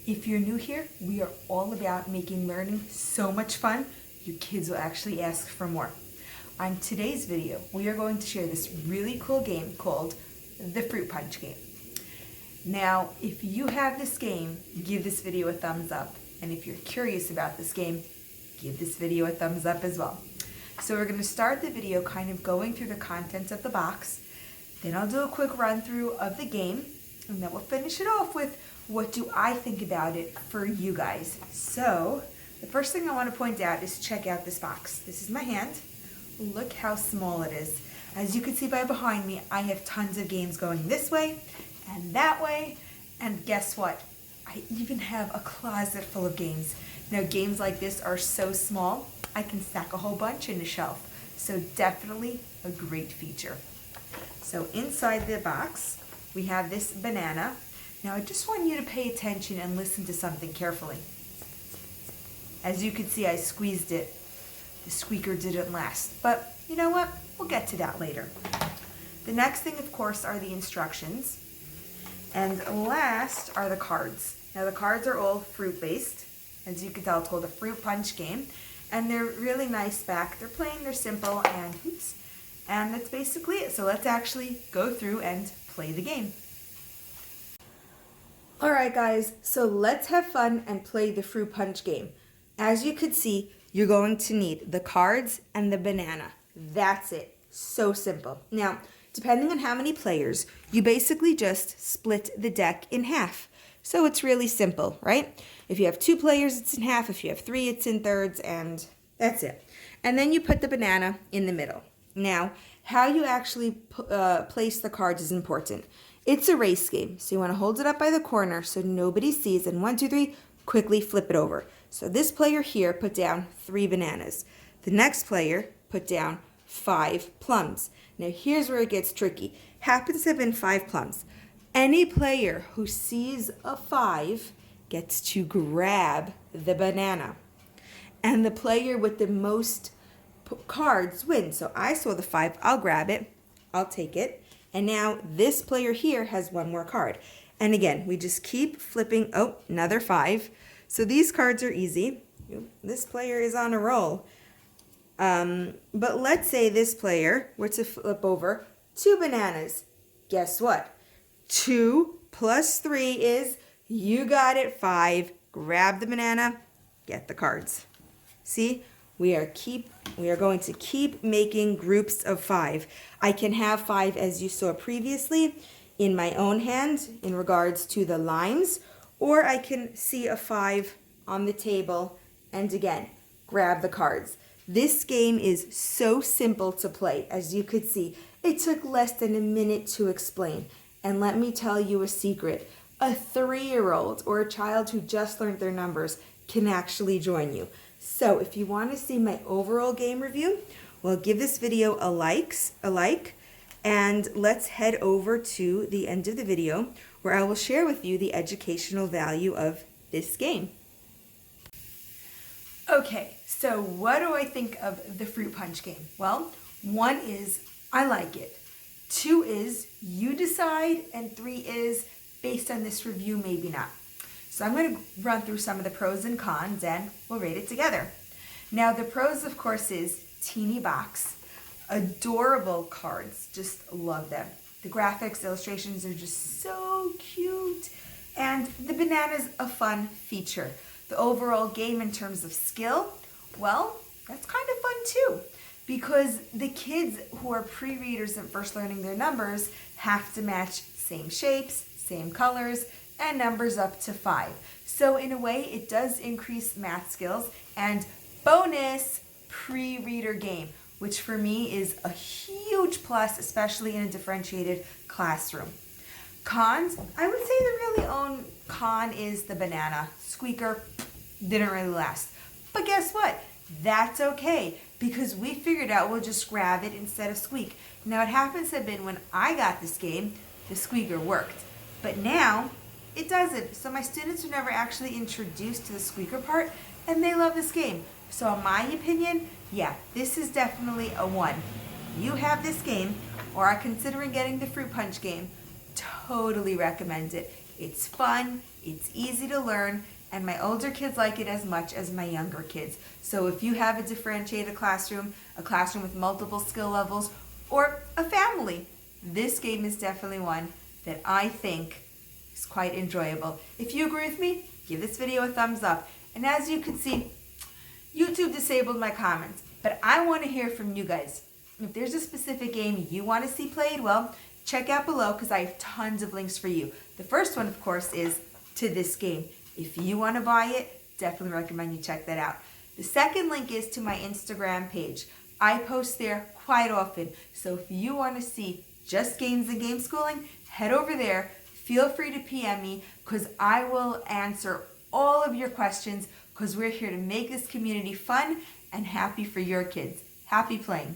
If you're new here, we are all about making learning so much fun, your kids will actually ask for more. On today's video, we are going to share this really cool game called the Fruit Punch game. Now, if you have this game, give this video a thumbs up. And if you're curious about this game, give this video a thumbs up as well. So we're going to start the video kind of going through the contents of the box. Then I'll do a quick run through of the game. And then we'll finish it off with what do I think about it for you guys. So the first thing I want to point out is check out this box. This is my hand. Look how small it is. As you can see by behind me, I have tons of games going this way and that way. And guess what? I even have a closet full of games. Now games like this are so small, I can stack a whole bunch in a shelf. So definitely a great feature. So inside the box, we have this banana. Now I just want you to pay attention and listen to something carefully. As you can see, I squeezed it. The squeaker didn't last, but you know what? We'll get to that later. The next thing, of course, are the instructions. And last are the cards. Now the cards are all fruit-based. As you can tell, it's called a Fruit Punch game. And they're really nice back. They're plain, they're simple, and oops. And that's basically it. So let's actually go through and play the game. All right, guys, so let's have fun and play the Fruit Punch game. As you could see, you're going to need the cards and the banana. That's it. So simple. Now, depending on how many players, you basically just split the deck in half. So it's really simple, right? If you have 2 players, it's in half. If you have 3, it's in thirds, and that's it. And then you put the banana in the middle. Now, how you actually place the cards is important. It's a race game, so you want to hold it up by the corner so nobody sees, and 1, 2, 3, quickly flip it over. So this player here put down 3 bananas. The next player put down 5 plums. Now here's where it gets tricky. Happens to have been 5 plums. Any player who sees a 5 gets to grab the banana. And the player with the most cards wins. So I saw the 5, I'll grab it, I'll take it. And now this player here has 1 more card. And again, we just keep flipping, oh, another 5. So these cards are easy. This player is on a roll. But let's say this player were to flip over 2 bananas. Guess what? 2 plus 3 is, you got it, 5. Grab the banana, get the cards. See, we are going to keep making groups of 5. I can have 5, as you saw previously, in my own hand in regards to the limes, or I can see a 5 on the table and again, grab the cards. This game is so simple to play. As you could see, it took less than a minute to explain. And let me tell you a secret. A 3-year-old or a child who just learned their numbers can actually join you. So if you want to see my overall game review, well, give this video a like, and let's head over to the end of the video where I will share with you the educational value of this game. Okay, so what do I think of the Fruit Punch game? Well, 1 is I like it. 2 is you decide, and 3 is based on this review, maybe not. So I'm going to run through some of the pros and cons and we'll rate it together. Now the pros, of course, is teeny box, adorable cards, just love them. The graphics, illustrations are just so cute, and the banana's a fun feature. The overall game in terms of skill, well, that's kind of fun too, because the kids who are pre-readers and first learning their numbers have to match same shapes, same colors, and numbers up to 5. So in a way, it does increase math skills, and bonus, pre-reader game, which for me is a huge plus, especially in a differentiated classroom. Cons, I would say the really own con is the banana. Squeaker didn't really last. But guess what? That's okay, because we figured out we'll just grab it instead of squeak. Now it happens to have been when I got this game, the squeaker worked. But now it doesn't. So my students were never actually introduced to the squeaker part, and they love this game. So in my opinion, yeah, this is definitely a 1. You have this game, or are considering getting the Fruit Punch game, totally recommend it. It's fun, it's easy to learn, and my older kids like it as much as my younger kids. So if you have a differentiated classroom, a classroom with multiple skill levels, or a family, this game is definitely one that I think is quite enjoyable. If you agree with me, give this video a thumbs up. And as you can see, YouTube disabled my comments, but I want to hear from you guys. If there's a specific game you want to see played, well, check out below because I have tons of links for you. The first one, of course, is to this game. If you want to buy it, definitely recommend you check that out. The second link is to my Instagram page. I post there quite often, so if you want to see just games and game schooling, head over there. Feel free to PM me because I will answer all of your questions because we're here to make this community fun and happy for your kids. Happy playing.